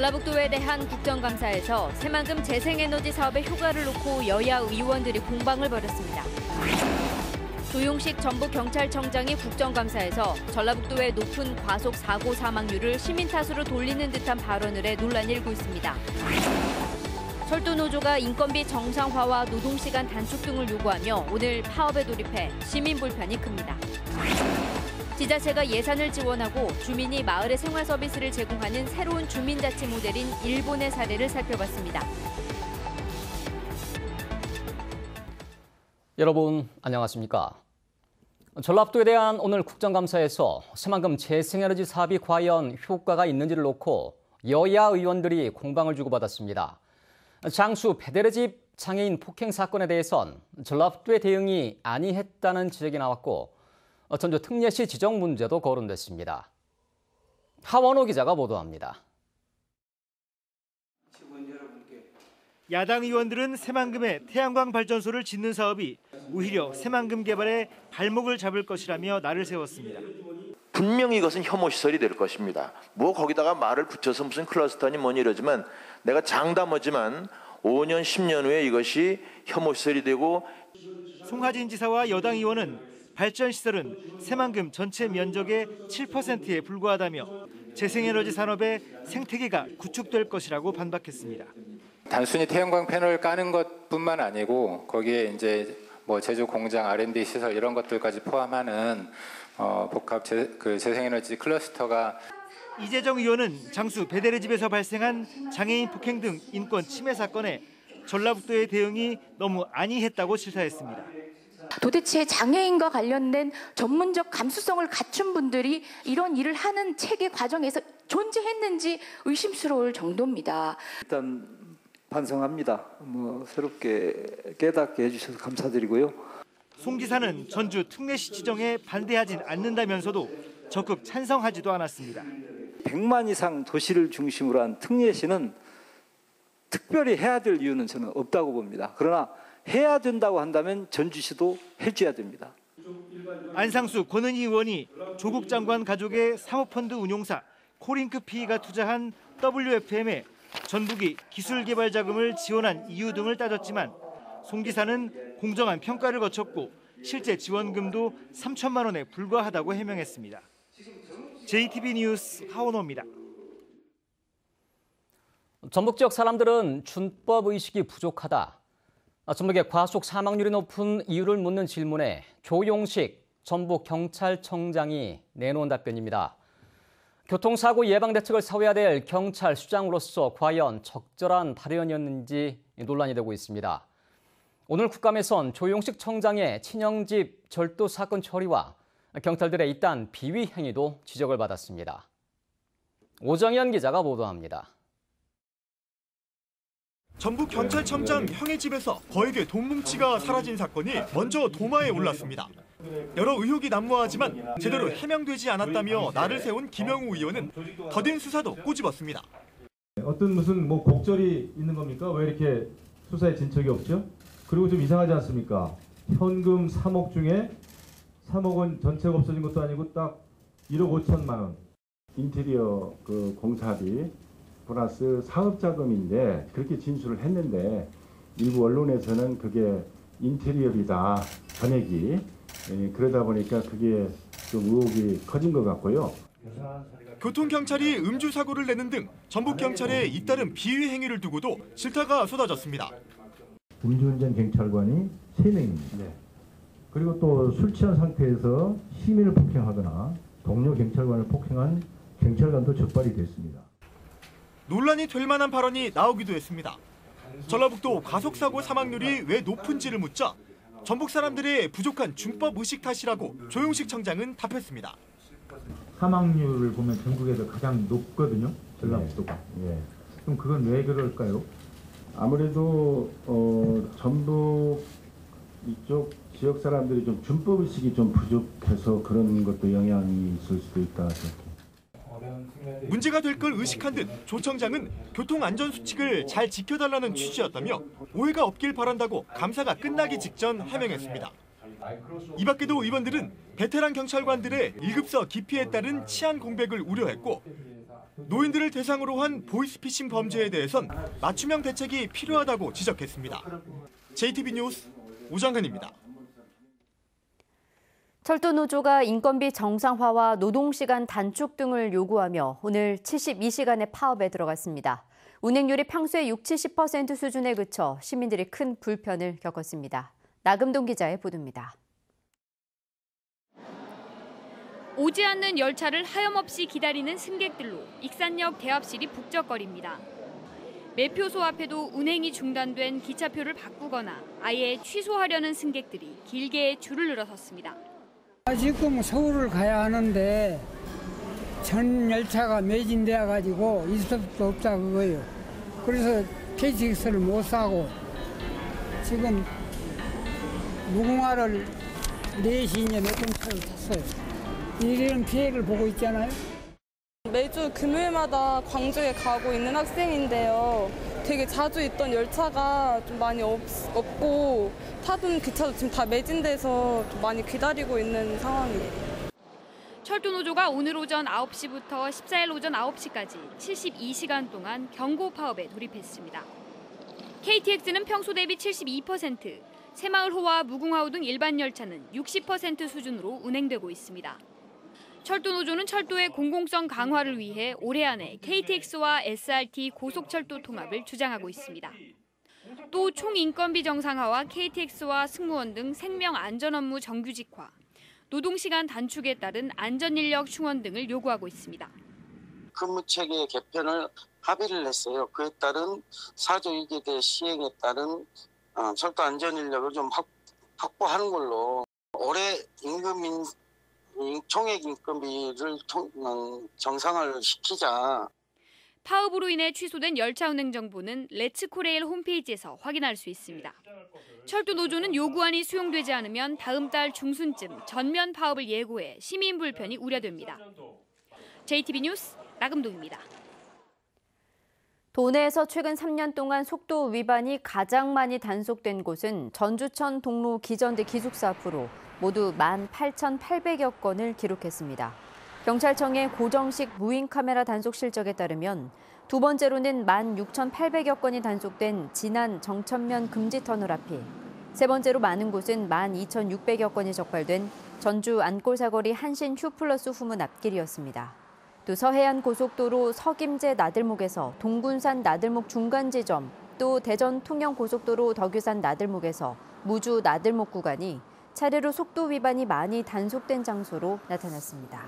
전라북도에 대한 국정감사에서 새만금 재생에너지 사업의 효과를 놓고 여야 의원들이 공방을 벌였습니다. 조용식 전북경찰청장이 국정감사에서 전라북도의 높은 과속 사고 사망률을 시민 탓으로 돌리는 듯한 발언을 해 논란이 일고 있습니다. 철도노조가 인건비 정상화와 노동시간 단축 등을 요구하며 오늘 파업에 돌입해 시민 불편이 큽니다. 지자체가 예산을 지원하고 주민이 마을의 생활 서비스를 제공하는 새로운 주민자치 모델인 일본의 사례를 살펴봤습니다. 여러분 안녕하십니까? 전라북도에 대한 오늘 국정감사에서 새만금 재생에너지 사업이 과연 효과가 있는지를 놓고 여야 의원들이 공방을 주고받았습니다. 장수 페데르집 장애인 폭행 사건에 대해선 전라북도의 대응이 아니했다는 지적이 나왔고 전주 특례시 지정 문제도 거론됐습니다. 하원호 기자가 보도합니다. 야당 의원들은 새만금에 태양광 발전소를 짓는 사업이 오히려 새만금 개발에 발목을 잡을 것이라며 날을 세웠습니다. 분명히 이것은 혐오시설이 될 것입니다. 뭐 거기다가 말을 붙여서 무슨 클러스터니 뭐니 이러지만 내가 장담하지만 5년, 10년 후에 이것이 혐오시설이 되고. 송하진 지사와 여당 의원은 발전시설은 새만금 전체 면적의 7%에 불과하다며 재생에너지 산업의 생태계가 구축될 것이라고 반박했습니다. 단순히 태양광 패널 까는 것뿐만 아니고 거기에 이제 뭐 제조 공장, R&D 시설 이런 것들까지 포함하는 복합 재생에너지 클러스터가. 이재정 의원은 장수 페데르집에서 발생한 장애인 폭행 등 인권 침해 사건에 전라북도의 대응이 너무 안이했다고 실사했습니다. 도대체 장애인과 관련된 전문적 감수성을 갖춘 분들이 이런 일을 하는 체계 과정에서 존재했는지 의심스러울 정도입니다. 일단 반성합니다. 새롭게 깨닫게 해주셔서 감사드리고요. 송 지사는 전주 특례시 지정에 반대하진 않는다면서도 적극 찬성하지도 않았습니다. 100만 이상 도시를 중심으로 한 특례시는 특별히 해야 될 이유는 저는 없다고 봅니다. 그러나 해야 된다고 한다면 전주시도 해줘야 됩니다. 안상수 권은희 의원이 조국 장관 가족의 사모펀드 운용사 코링크P가 투자한 WFM에 전북이 기술개발 자금을 지원한 이유 등을 따졌지만 송 지사는 공정한 평가를 거쳤고 실제 지원금도 3천만 원에 불과하다고 해명했습니다. JTB 뉴스 하원호입니다. 전북 지역 사람들은 준법 의식이 부족하다. 전북의 과속 사망률이 높은 이유를 묻는 질문에 조용식 전북경찰청장이 내놓은 답변입니다. 교통사고 예방 대책을 세워야 될 경찰 수장으로서 과연 적절한 발언이었는지 논란이 되고 있습니다. 오늘 국감에선 조용식 청장의 친형집 절도 사건 처리와 경찰들의 이딴 비위 행위도 지적을 받았습니다. 오정현 기자가 보도합니다. 전북경찰청장 형의 집에서 거액의 돈 뭉치가 사라진 사건이 먼저 도마에 올랐습니다. 여러 의혹이 난무하지만 제대로 해명되지 않았다며 날을 세운 김영우 의원은 더딘 수사도 꼬집었습니다. 어떤 무슨 곡절이 있는 겁니까? 왜 이렇게 수사에 진척이 없죠? 그리고 좀 이상하지 않습니까? 현금 3억 중에 3억 원 전체가 없어진 것도 아니고 딱 1억 5천만 원. 인테리어 공사비 플러스 사업자금인데 그렇게 진술을 했는데 일부 언론에서는 그게 인테리어비다 전액이. 그러다 보니까 그게 좀 의혹이 커진 것 같고요. 교통경찰이 음주사고를 내는 등 전북경찰의 잇따른 비위 행위를 두고도 질타가 쏟아졌습니다. 음주운전 경찰관이 3명입니다. 그리고 또 술 취한 상태에서 시민을 폭행하거나 동료 경찰관을 폭행한 경찰관도 적발이 됐습니다. 논란이 될 만한 발언이 나오기도 했습니다. 전라북도 과속사고 사망률이 왜 높은지를 묻자 전북 사람들의 부족한 준법 의식 탓이라고 조용식 청장은 답했습니다. 사망률을 보면 전국에서 가장 높거든요. 전라북도가. 그럼 그건 왜 그럴까요? 아무래도 전북 이쪽 지역 사람들이 좀 준법 의식이 좀 부족해서 그런 것도 영향이 있을 수도 있다 생각해요. 문제가 될 걸 의식한 듯 조 청장은 교통안전수칙을 잘 지켜달라는 취지였다며 오해가 없길 바란다고 감사가 끝나기 직전 해명했습니다. 이 밖에도 의원들은 베테랑 경찰관들의 1급서 기피에 따른 치안 공백을 우려했고 노인들을 대상으로 한 보이스피싱 범죄에 대해선 맞춤형 대책이 필요하다고 지적했습니다. JTB 뉴스 우정근입니다. 철도노조가 인건비 정상화와 노동시간 단축 등을 요구하며 오늘 72시간의 파업에 들어갔습니다. 운행률이 평소의 60-70% 수준에 그쳐 시민들이 큰 불편을 겪었습니다. 나금동 기자의 보도입니다. 오지 않는 열차를 하염없이 기다리는 승객들로 익산역 대합실이 북적거립니다. 매표소 앞에도 운행이 중단된 기차표를 바꾸거나 아예 취소하려는 승객들이 길게 줄을 늘어섰습니다. 지금 서울을 가야 하는데 전 열차가 매진되어 가지고 있을 수도 없다 그거예요. 그래서 KTX를 못 사고 지금 무궁화를 4시 이제 몇 분 차를 탔어요. 이런 피해를 보고 있잖아요. 매주 금요일마다 광주에 가고 있는 학생인데요. 되게 자주 있던 열차가 좀 많이 없고 타던 기차도 지금 다 매진돼서 좀 많이 기다리고 있는 상황이에요. 철도노조가 오늘 오전 9시부터 14일 오전 9시까지 72시간 동안 경고 파업에 돌입했습니다. KTX는 평소 대비 72%, 새마을호와 무궁화호 등 일반 열차는 60% 수준으로 운행되고 있습니다. 철도노조는 철도의 공공성 강화를 위해 올해 안에 KTX와 SRT 고속철도 통합을 주장하고 있습니다. 또 총인건비 정상화와 KTX와 승무원 등 생명 안전 업무 정규직화, 노동시간 단축에 따른 안전인력 충원 등을 요구하고 있습니다. 근무체계 개편을 합의를 했어요. 그에 따른 4조 2개 시행에 따른 철도 안전인력을 좀 확보하는 걸로 올해 총액 인건비를 정상화를 시키자. 파업으로 인해 취소된 열차 운행 정보는 렛츠코레일 홈페이지에서 확인할 수 있습니다. 철도노조는 요구안이 수용되지 않으면 다음 달 중순쯤 전면 파업을 예고해 시민 불편이 우려됩니다. JTB 뉴스 나금동입니다. 도내에서 최근 3년 동안 속도 위반이 가장 많이 단속된 곳은 전주천 동로 기전대 기숙사 앞으로 모두 18,800여 건을 기록했습니다. 경찰청의 고정식 무인 카메라 단속 실적에 따르면 두 번째로는 16,800여 건이 단속된 진안 정천면 금지터널 앞이, 세 번째로 많은 곳은 12,600여 건이 적발된 전주 안골사거리 한신 휴플러스 후문 앞길이었습니다. 또 서해안 고속도로 서김제 나들목에서 동군산 나들목 중간 지점, 또 대전 통영 고속도로 덕유산 나들목에서 무주 나들목 구간이 차례로 속도 위반이 많이 단속된 장소로 나타났습니다.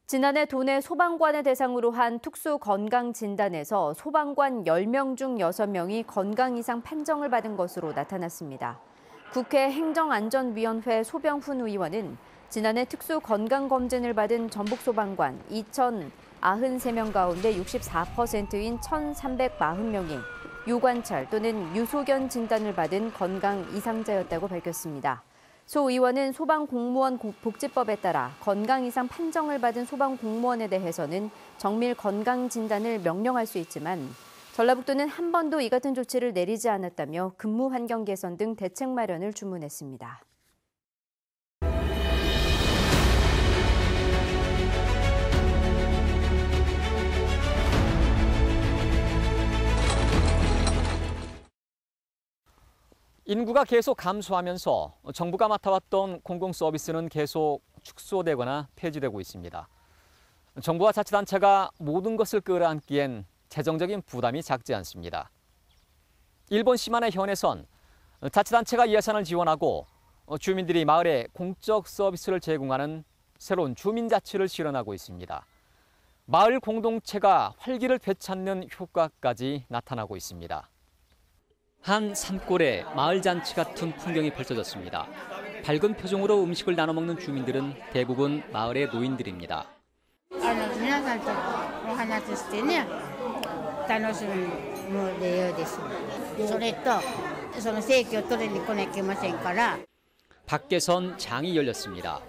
지난해 도내 소방관을 대상으로 한 특수 건강 진단에서 소방관 10명 중 6명이 건강 이상 판정을 받은 것으로 나타났습니다. 국회 행정안전위원회 소병훈 의원은 지난해 특수 건강검진을 받은 전북소방관 2,093명 가운데 64%인 1,340명이 유관찰 또는 유소견 진단을 받은 건강 이상자였다고 밝혔습니다. 소 의원은 소방공무원 복지법에 따라 건강 이상 판정을 받은 소방공무원에 대해서는 정밀 건강 진단을 명령할 수 있지만 전라북도는 한 번도 이 같은 조치를 내리지 않았다며 근무 환경 개선 등 대책 마련을 주문했습니다. 인구가 계속 감소하면서 정부가 맡아왔던 공공서비스는 계속 축소되거나 폐지되고 있습니다. 정부와 자치단체가 모든 것을 끌어안기엔 재정적인 부담이 작지 않습니다. 일본 시마네 현에선 자치단체가 예산을 지원하고 주민들이 마을에 공적 서비스를 제공하는 새로운 주민자치를 실현하고 있습니다. 마을 공동체가 활기를 되찾는 효과까지 나타나고 있습니다. 한 산골에 마을 잔치 같은 풍경이 펼쳐졌습니다. 밝은 표정으로 음식을 나눠 먹는 주민들은 대부분 마을의 노인들입니다. 밖에선 장이 열렸습니다.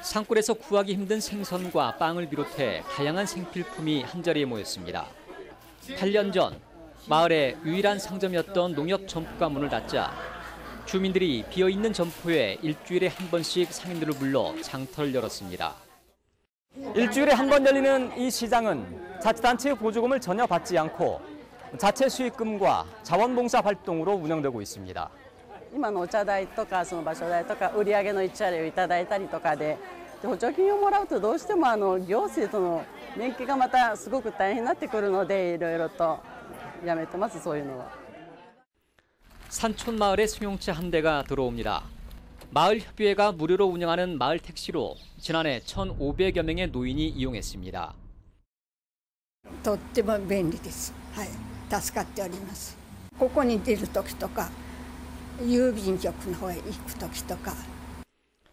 산골에서 구하기 힘든 생선과 빵을 비롯해 다양한 생필품이 한자리에 모였습니다. 8년 전 마을의 유일한 상점이었던 농협 점포가 문을 닫자 주민들이 비어있는 점포에 일주일에 한 번씩 상인들을 불러 장터를 열었습니다. 일주일에 한 번 열리는 이 시장은 자치단체의 보조금을 전혀 받지 않고 자체 수익금과 자원봉사 활동으로 운영되고 있습니다. 今のお茶代とかその場所代とか売上の一割をいただいたりとかで補助金をもらうとどうしても行政との連携がまたすごく大変になってくるのでいろいろとやめてますそういうのは。 산촌 마을에 승용차 한 대가 들어옵니다. 마을협의회가 무료로 운영하는 마을 택시로 지난해 1,500여 명의 노인이 이용했습니다. とっても便利です。はい、助かっております。ここに出る時とか、郵便局の方へ行く時とか。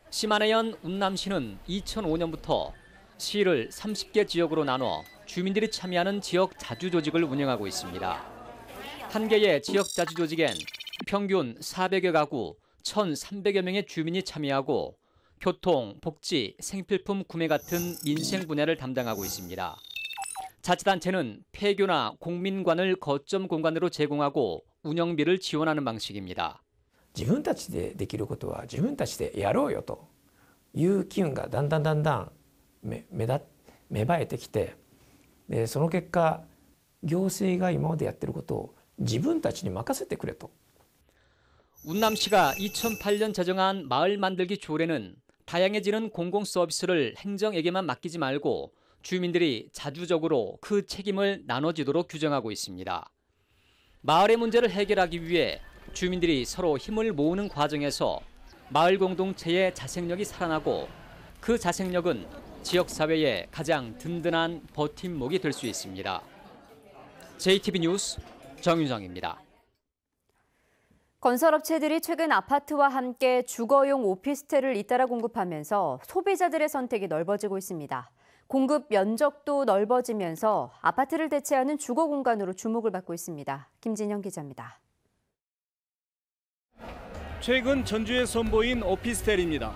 심한해연 운남시는 2005년부터 시를 30개 지역으로 나눠 주민들이 참여하는 지역 자주조직을 운영하고 있습니다. 한 개의 지역 자주조직엔 평균 400여 가구 1,300여 명의 주민이 참여하고 교통, 복지, 생필품 구매 같은 민생 분야를 담당하고 있습니다. 자치단체는 폐교나 공민관을 거점 공간으로 제공하고 운영비를 지원하는 방식입니다. 自分たちでできることは自分たちでやろうよという機運がだんだん芽生えてきて、でその結果行政が今までやってることを自分たちに任せてくれと。 운남시가 2008년 제정한 마을 만들기 조례는 다양해지는 공공 서비스를 행정에게만 맡기지 말고 주민들이 자주적으로 그 책임을 나눠지도록 규정하고 있습니다. 마을의 문제를 해결하기 위해 주민들이 서로 힘을 모으는 과정에서 마을 공동체의 자생력이 살아나고 그 자생력은 지역사회의 가장 든든한 버팀목이 될 수 있습니다. JTB 뉴스 정윤정입니다. 건설업체들이 최근 아파트와 함께 주거용 오피스텔을 잇따라 공급하면서 소비자들의 선택이 넓어지고 있습니다. 공급 면적도 넓어지면서 아파트를 대체하는 주거 공간으로 주목을 받고 있습니다. 김진영 기자입니다. 최근 전주에 선보인 오피스텔입니다.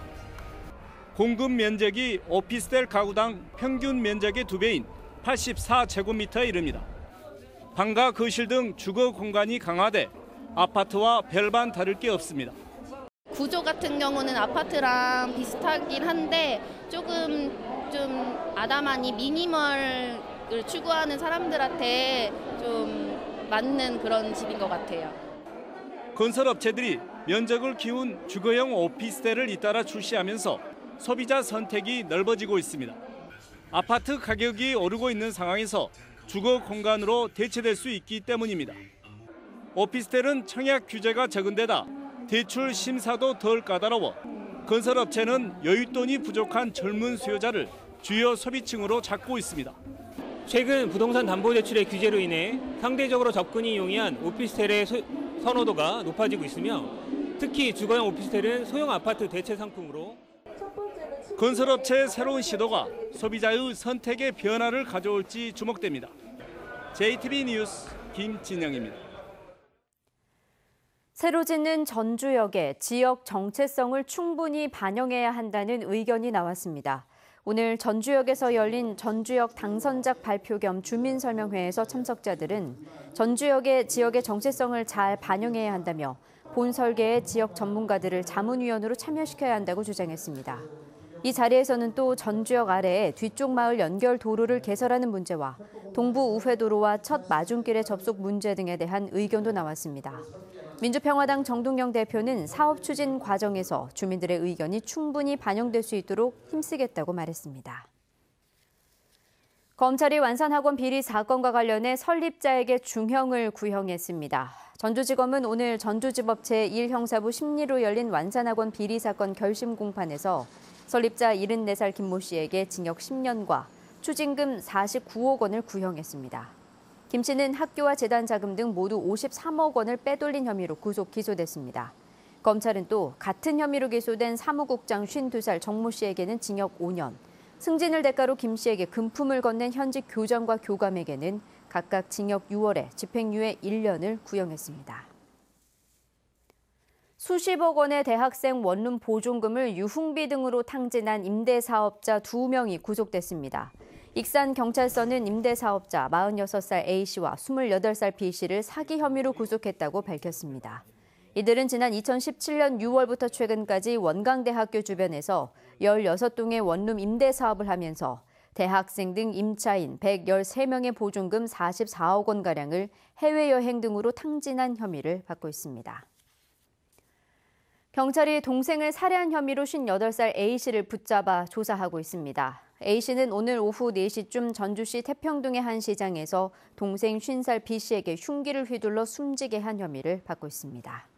공급 면적이 오피스텔 가구당 평균 면적의 2배인 84제곱미터에 이릅니다. 방과 거실 등 주거 공간이 강화돼 아파트와 별반 다를 게 없습니다. 구조 같은 경우는 아파트랑 비슷하긴 한데 조금 좀 아담하니 미니멀을 추구하는 사람들한테 좀 맞는 그런 집인 것 같아요. 건설업체들이 면적을 키운 주거용 오피스텔을 잇따라 출시하면서 소비자 선택이 넓어지고 있습니다. 아파트 가격이 오르고 있는 상황에서 주거 공간으로 대체될 수 있기 때문입니다. 오피스텔은 청약 규제가 적은 데다 대출 심사도 덜 까다로워 건설업체는 여윳돈이 부족한 젊은 수요자를 주요 소비층으로 잡고 있습니다. 최근 부동산 담보대출의 규제로 인해 상대적으로 접근이 용이한 오피스텔의 선호도가 높아지고 있으며 특히 주거용 오피스텔은 소형 아파트 대체 상품으로 건설업체의 새로운 시도가 소비자의 선택의 변화를 가져올지 주목됩니다. JTB 뉴스 김진영입니다. 새로 짓는 전주역에 지역 정체성을 충분히 반영해야 한다는 의견이 나왔습니다. 오늘 전주역에서 열린 전주역 당선작 발표 겸 주민설명회에서 참석자들은 전주역의 지역의 정체성을 잘 반영해야 한다며 본 설계에 지역 전문가들을 자문위원으로 참여시켜야 한다고 주장했습니다. 이 자리에서는 또 전주역 아래에 뒤쪽 마을 연결 도로를 개설하는 문제와 동부 우회도로와 첫 마중길의 접속 문제 등에 대한 의견도 나왔습니다. 민주평화당 정동영 대표는 사업 추진 과정에서 주민들의 의견이 충분히 반영될 수 있도록 힘쓰겠다고 말했습니다. 검찰이 완산학원 비리 사건과 관련해 설립자에게 중형을 구형했습니다. 전주지검은 오늘 전주지법 제1형사부 심리로 열린 완산학원 비리 사건 결심 공판에서 설립자 74살 김모 씨에게 징역 10년과 추징금 49억 원을 구형했습니다. 김 씨는 학교와 재단 자금 등 모두 53억 원을 빼돌린 혐의로 구속 기소됐습니다. 검찰은 또 같은 혐의로 기소된 사무국장 52살 정모 씨에게는 징역 5년, 승진을 대가로 김 씨에게 금품을 건넨 현직 교장과 교감에게는 각각 징역 6월에 집행유예 1년을 구형했습니다. 수십억 원의 대학생 원룸 보존금을 유흥비 등으로 탕진한 임대사업자 2명이 구속됐습니다. 익산경찰서는 임대사업자 46살 A씨와 28살 B씨를 사기 혐의로 구속했다고 밝혔습니다. 이들은 지난 2017년 6월부터 최근까지 원광대학교 주변에서 16동의 원룸 임대 사업을 하면서 대학생 등 임차인 113명의 보증금 44억 원가량을 해외여행 등으로 탕진한 혐의를 받고 있습니다. 경찰이 동생을 살해한 혐의로 58살 A씨를 붙잡아 조사하고 있습니다. A씨는 오늘 오후 4시쯤 전주시 태평동의 한 시장에서 동생 50살 B씨에게 흉기를 휘둘러 숨지게 한 혐의를 받고 있습니다.